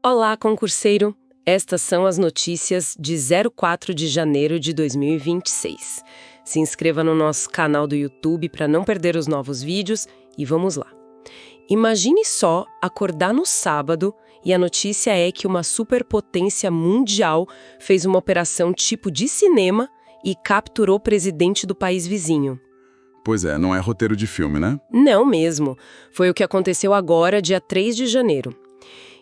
Olá, concurseiro! Estas são as notícias de 04 de janeiro de 2026. Se inscreva no nosso canal do YouTube para não perder os novos vídeos e vamos lá. Imagine só acordar no sábado e a notícia é que uma superpotência mundial fez uma operação tipo de cinema e capturou o presidente do país vizinho. Pois é, não é roteiro de filme, né? Não mesmo. Foi o que aconteceu agora, dia 3 de janeiro.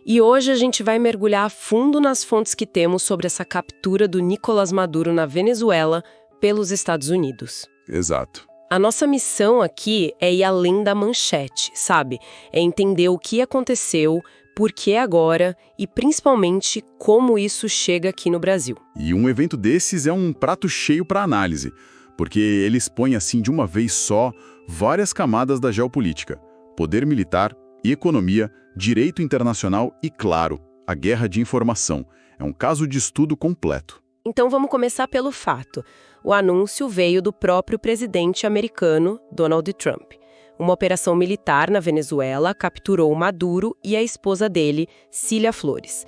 E hoje a gente vai mergulhar a fundo nas fontes que temos sobre essa captura do Nicolás Maduro na Venezuela pelos Estados Unidos. Exato. A nossa missão aqui é ir além da manchete, sabe? É entender o que aconteceu, por que agora e, principalmente, como isso chega aqui no Brasil. E um evento desses é um prato cheio para análise, porque ele expõe assim de uma vez só várias camadas da geopolítica: poder militar, economia, direito internacional e, claro, a guerra de informação. É um caso de estudo completo. Então vamos começar pelo fato. O anúncio veio do próprio presidente americano, Donald Trump. Uma operação militar na Venezuela capturou Maduro e a esposa dele, Cília Flores.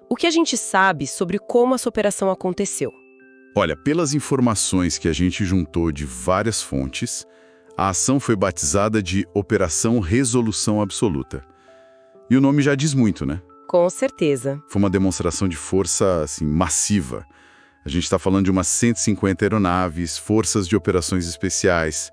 O que a gente sabe sobre como essa operação aconteceu? Olha, pelas informações que a gente juntou de várias fontes, a ação foi batizada de Operação Resolução Absoluta. E o nome já diz muito, né? Com certeza. Foi uma demonstração de força, assim, massiva. A gente está falando de umas 150 aeronaves, forças de operações especiais.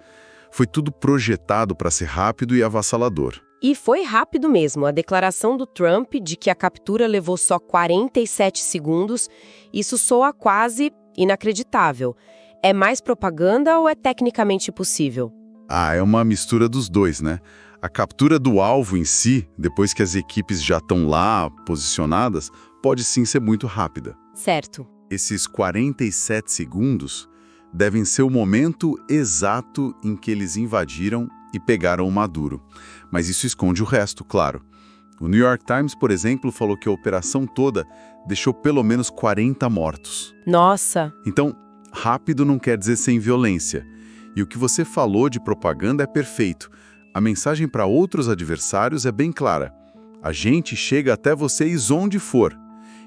Foi tudo projetado para ser rápido e avassalador. E foi rápido mesmo. A declaração do Trump de que a captura levou só 47 segundos, isso soa quase inacreditável. É mais propaganda ou é tecnicamente possível? É uma mistura dos dois, né? A captura do alvo em si, depois que as equipes já estão lá posicionadas, pode sim ser muito rápida. Certo. Esses 47 segundos devem ser o momento exato em que eles invadiram e pegaram o Maduro. Mas isso esconde o resto, claro. O New York Times, por exemplo, falou que a operação toda deixou pelo menos 40 mortos. Nossa! Então, rápido não quer dizer sem violência. E o que você falou de propaganda é perfeito. A mensagem para outros adversários é bem clara. A gente chega até vocês onde for.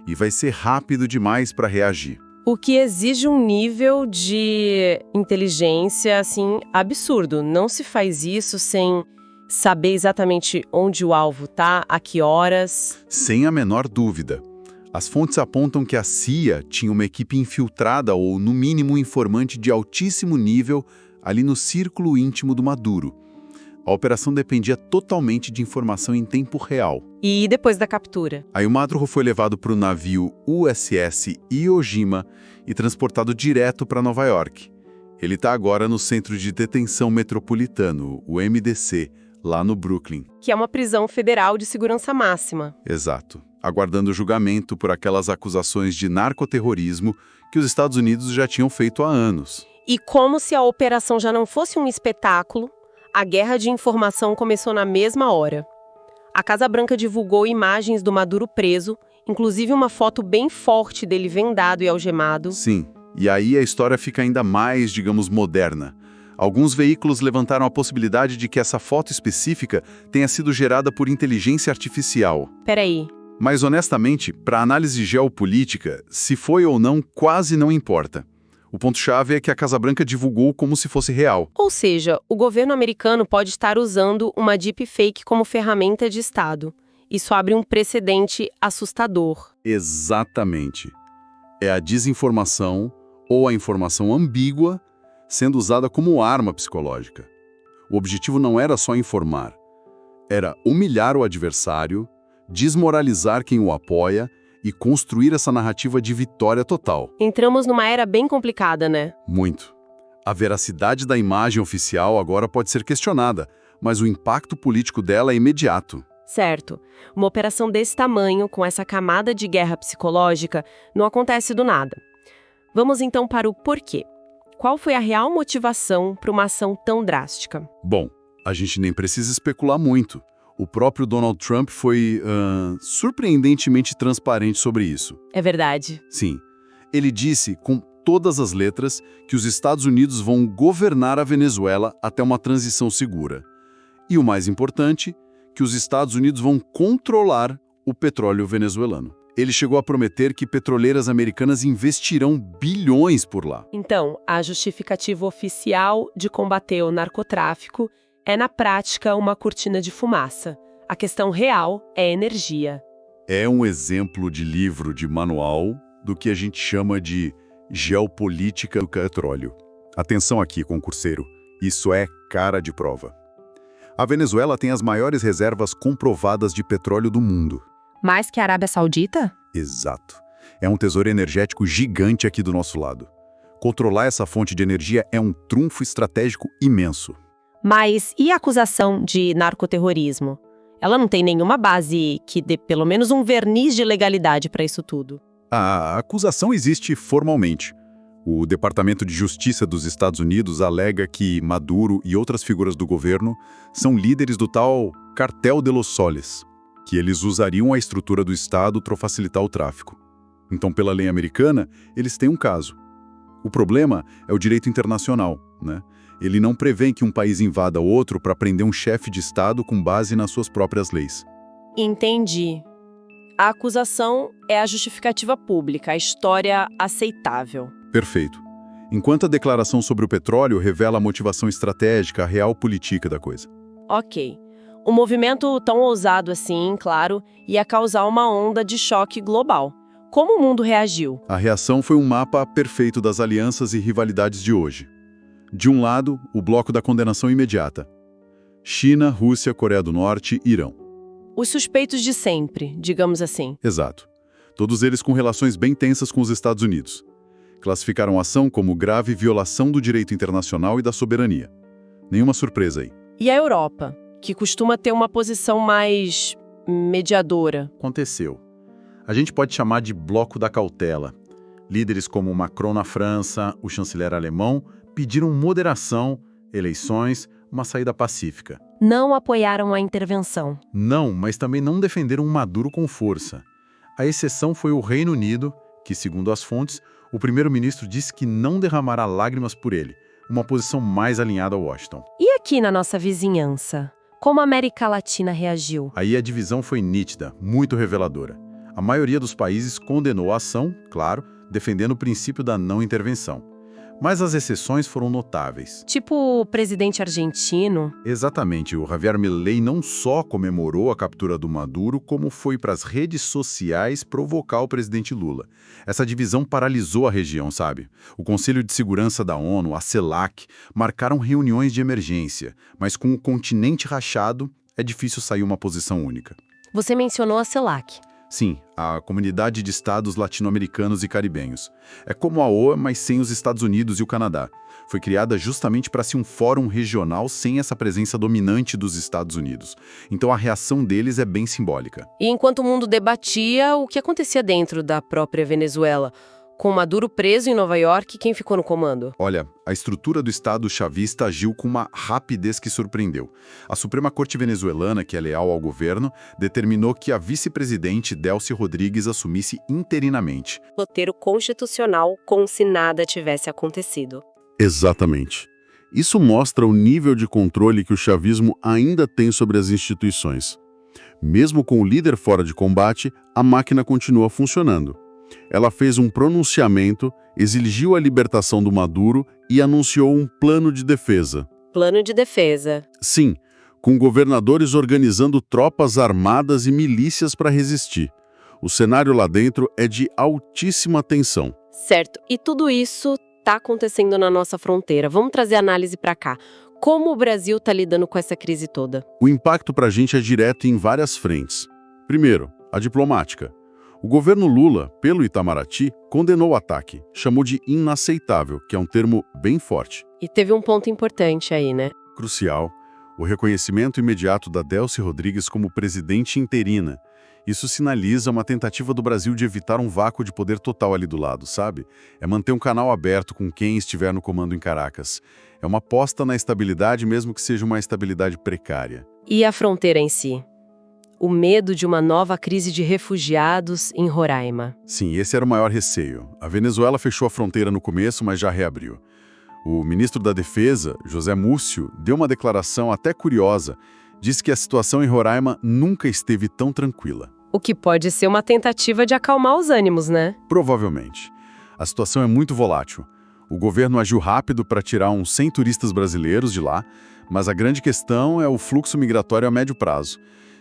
E vai ser rápido demais para reagir. O que exige um nível de inteligência, assim, absurdo. Não se faz isso sem saber exatamente onde o alvo está, a que horas. Sem a menor dúvida. As fontes apontam que a CIA tinha uma equipe infiltrada ou, no mínimo, um informante de altíssimo nível ali no círculo íntimo do Maduro. A operação dependia totalmente de informação em tempo real. E depois da captura? Aí o Maduro foi levado para o navio USS Iwo Jima e transportado direto para Nova York. Ele está agora no Centro de Detenção Metropolitano, o MDC, lá no Brooklyn. Que é uma prisão federal de segurança máxima. Exato. Aguardando julgamento por aquelas acusações de narcoterrorismo que os Estados Unidos já tinham feito há anos. E como se a operação já não fosse um espetáculo, a guerra de informação começou na mesma hora. A Casa Branca divulgou imagens do Maduro preso, inclusive uma foto bem forte dele vendado e algemado. Sim, e aí a história fica ainda mais, digamos, moderna. Alguns veículos levantaram a possibilidade de que essa foto específica tenha sido gerada por inteligência artificial. Peraí. Mas, honestamente, para análise geopolítica, se foi ou não, quase não importa. O ponto-chave é que a Casa Branca divulgou como se fosse real. Ou seja, o governo americano pode estar usando uma deepfake como ferramenta de Estado. Isso abre um precedente assustador. Exatamente. É a desinformação ou a informação ambígua sendo usada como arma psicológica. O objetivo não era só informar. Era humilhar o adversário, desmoralizar quem o apoia e construir essa narrativa de vitória total. Entramos numa era bem complicada, né? Muito. A veracidade da imagem oficial agora pode ser questionada, mas o impacto político dela é imediato. Certo. Uma operação desse tamanho, com essa camada de guerra psicológica, não acontece do nada. Vamos então para o porquê. Qual foi a real motivação para uma ação tão drástica? Bom, a gente nem precisa especular muito. O próprio Donald Trump foi surpreendentemente transparente sobre isso. É verdade. Sim. Ele disse, com todas as letras, que os Estados Unidos vão governar a Venezuela até uma transição segura. E o mais importante, que os Estados Unidos vão controlar o petróleo venezuelano. Ele chegou a prometer que petroleiras americanas investirão bilhões por lá. Então, a justificativa oficial de combater o narcotráfico é, na prática, uma cortina de fumaça. A questão real é energia. É um exemplo de livro de manual do que a gente chama de geopolítica do petróleo. Atenção aqui, concurseiro, isso é cara de prova. A Venezuela tem as maiores reservas comprovadas de petróleo do mundo. Mais que a Arábia Saudita? Exato. É um tesouro energético gigante aqui do nosso lado. Controlar essa fonte de energia é um trunfo estratégico imenso. Mas e a acusação de narcoterrorismo? Ela não tem nenhuma base que dê pelo menos um verniz de legalidade para isso tudo. A acusação existe formalmente. O Departamento de Justiça dos Estados Unidos alega que Maduro e outras figuras do governo são líderes do tal Cartel de los Soles, que eles usariam a estrutura do Estado para facilitar o tráfico. Então, pela lei americana, eles têm um caso. O problema é o direito internacional, né? Ele não prevê que um país invada outro para prender um chefe de Estado com base nas suas próprias leis. Entendi. A acusação é a justificativa pública, a história aceitável. Perfeito. Enquanto a declaração sobre o petróleo revela a motivação estratégica, a real política da coisa. Ok. Um movimento tão ousado assim, claro, ia causar uma onda de choque global. Como o mundo reagiu? A reação foi um mapa perfeito das alianças e rivalidades de hoje. De um lado, o bloco da condenação imediata. China, Rússia, Coreia do Norte, Irão. Os suspeitos de sempre, digamos assim. Exato. Todos eles com relações bem tensas com os Estados Unidos. Classificaram a ação como grave violação do direito internacional e da soberania. Nenhuma surpresa aí. E a Europa, que costuma ter uma posição mais mediadora? Aconteceu. A gente pode chamar de bloco da cautela. Líderes como Macron na França, o chanceler alemão, pediram moderação, eleições, uma saída pacífica. Não apoiaram a intervenção. Não, mas também não defenderam Maduro com força. A exceção foi o Reino Unido, que, segundo as fontes, o primeiro-ministro disse que não derramará lágrimas por ele, uma posição mais alinhada a Washington. E aqui na nossa vizinhança? Como a América Latina reagiu? Aí a divisão foi nítida, muito reveladora. A maioria dos países condenou a ação, claro, defendendo o princípio da não intervenção. Mas as exceções foram notáveis. Tipo o presidente argentino? Exatamente, o Javier Milei não só comemorou a captura do Maduro, como foi para as redes sociais provocar o presidente Lula. Essa divisão paralisou a região, sabe? O Conselho de Segurança da ONU, a CELAC, marcaram reuniões de emergência, mas com o continente rachado, é difícil sair uma posição única. Você mencionou a CELAC. Sim, a Comunidade de Estados Latino-Americanos e Caribenhos. É como a OA, mas sem os Estados Unidos e o Canadá. Foi criada justamente para ser um fórum regional sem essa presença dominante dos Estados Unidos. Então a reação deles é bem simbólica. E enquanto o mundo debatia, o que acontecia dentro da própria Venezuela? Com Maduro preso em Nova York, quem ficou no comando? Olha, a estrutura do Estado chavista agiu com uma rapidez que surpreendeu. A Suprema Corte venezuelana, que é leal ao governo, determinou que a vice-presidente Delcy Rodrigues assumisse interinamente. Roteiro constitucional, como se nada tivesse acontecido. Exatamente. Isso mostra o nível de controle que o chavismo ainda tem sobre as instituições. Mesmo com o líder fora de combate, a máquina continua funcionando. Ela fez um pronunciamento, exigiu a libertação do Maduro e anunciou um plano de defesa. Plano de defesa. Sim, com governadores organizando tropas armadas e milícias para resistir. O cenário lá dentro é de altíssima tensão. Certo. E tudo isso está acontecendo na nossa fronteira. Vamos trazer a análise para cá. Como o Brasil está lidando com essa crise toda? O impacto para a gente é direto em várias frentes. Primeiro, a diplomática. O governo Lula, pelo Itamaraty, condenou o ataque, chamou de inaceitável, que é um termo bem forte. E teve um ponto importante aí, né? Crucial, o reconhecimento imediato da Delcy Rodrigues como presidente interina. Isso sinaliza uma tentativa do Brasil de evitar um vácuo de poder total ali do lado, sabe? É manter um canal aberto com quem estiver no comando em Caracas. É uma aposta na estabilidade, mesmo que seja uma estabilidade precária. E a fronteira em si? O medo de uma nova crise de refugiados em Roraima. Sim, esse era o maior receio. A Venezuela fechou a fronteira no começo, mas já reabriu. O ministro da Defesa, José Múcio, deu uma declaração até curiosa. Disse que a situação em Roraima nunca esteve tão tranquila. O que pode ser uma tentativa de acalmar os ânimos, né? Provavelmente. A situação é muito volátil. O governo agiu rápido para tirar uns 100 turistas brasileiros de lá, mas a grande questão é o fluxo migratório a médio prazo.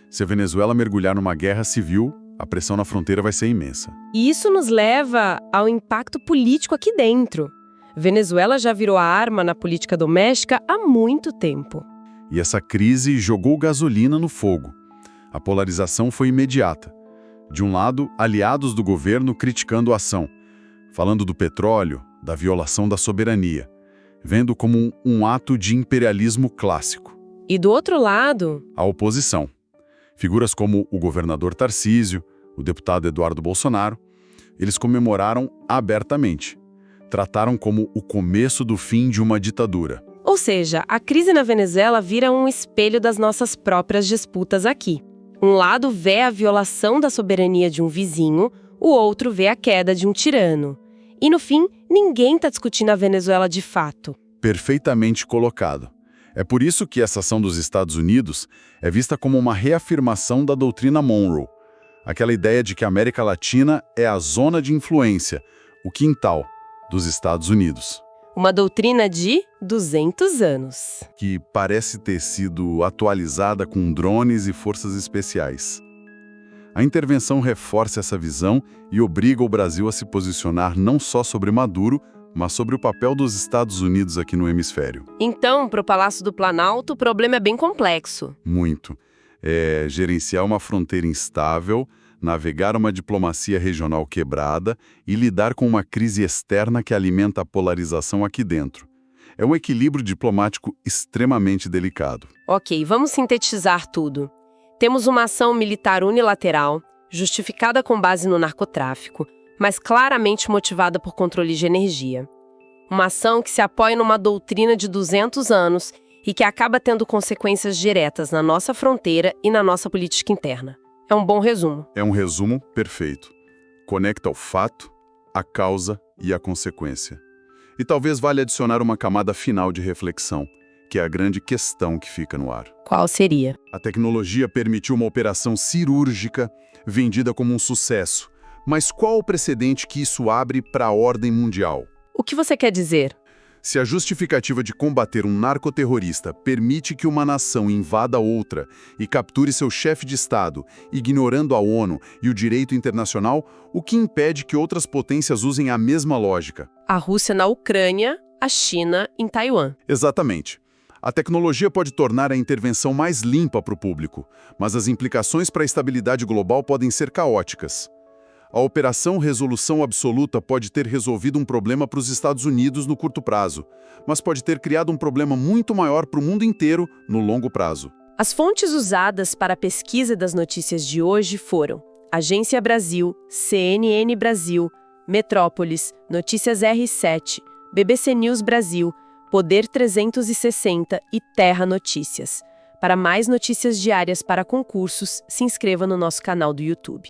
Se a Venezuela mergulhar numa guerra civil, a pressão na fronteira vai ser imensa. E isso nos leva ao impacto político aqui dentro. Venezuela já virou a arma na política doméstica há muito tempo. E essa crise jogou gasolina no fogo. A polarização foi imediata. De um lado, aliados do governo criticando a ação, falando do petróleo, da violação da soberania, vendo como um ato de imperialismo clássico. E do outro lado, A oposição. Figuras como o governador Tarcísio, o deputado Eduardo Bolsonaro, eles comemoraram abertamente. Trataram como o começo do fim de uma ditadura. ou seja, a crise na Venezuela vira um espelho das nossas próprias disputas aqui. Um lado vê a violação da soberania de um vizinho, o outro vê a queda de um tirano. E no fim, ninguém está discutindo a Venezuela de fato. Perfeitamente colocado. É por isso que essa ação dos Estados Unidos é vista como uma reafirmação da doutrina Monroe. Aquela ideia de que a América Latina é a zona de influência, o quintal dos Estados Unidos, Uma doutrina de 200 anos. que parece ter sido atualizada com drones e forças especiais. A intervenção reforça essa visão e obriga o Brasil a se posicionar não só sobre Maduro, mas sobre o papel dos Estados Unidos aqui no hemisfério. Então, para o Palácio do Planalto, o problema é bem complexo. Muito. É gerenciar uma fronteira instável, navegar uma diplomacia regional quebrada e lidar com uma crise externa que alimenta a polarização aqui dentro. É um equilíbrio diplomático extremamente delicado. Ok, vamos sintetizar tudo. Temos uma ação militar unilateral, justificada com base no narcotráfico, mas claramente motivada por controle de energia. Uma ação que se apoia numa doutrina de 200 anos e que acaba tendo consequências diretas na nossa fronteira e na nossa política interna. É um bom resumo. É um resumo perfeito. Conecta o fato, a causa e a consequência. E talvez valha adicionar uma camada final de reflexão, que é a grande questão que fica no ar. Qual seria? A tecnologia permitiu uma operação cirúrgica vendida como um sucesso. Mas qual o precedente que isso abre para a ordem mundial? O que você quer dizer? Se a justificativa de combater um narcoterrorista permite que uma nação invada outra e capture seu chefe de Estado, ignorando a ONU e o direito internacional, o que impede que outras potências usem a mesma lógica? A Rússia na Ucrânia, a China em Taiwan. Exatamente. A tecnologia pode tornar a intervenção mais limpa para o público, mas as implicações para a estabilidade global podem ser caóticas. A Operação Resolução Absoluta pode ter resolvido um problema para os Estados Unidos no curto prazo, mas pode ter criado um problema muito maior para o mundo inteiro no longo prazo. As fontes usadas para a pesquisa das notícias de hoje foram Agência Brasil, CNN Brasil, Metrópolis, Notícias R7, BBC News Brasil, Poder 360 e Terra Notícias. Para mais notícias diárias para concursos, se inscreva no nosso canal do YouTube.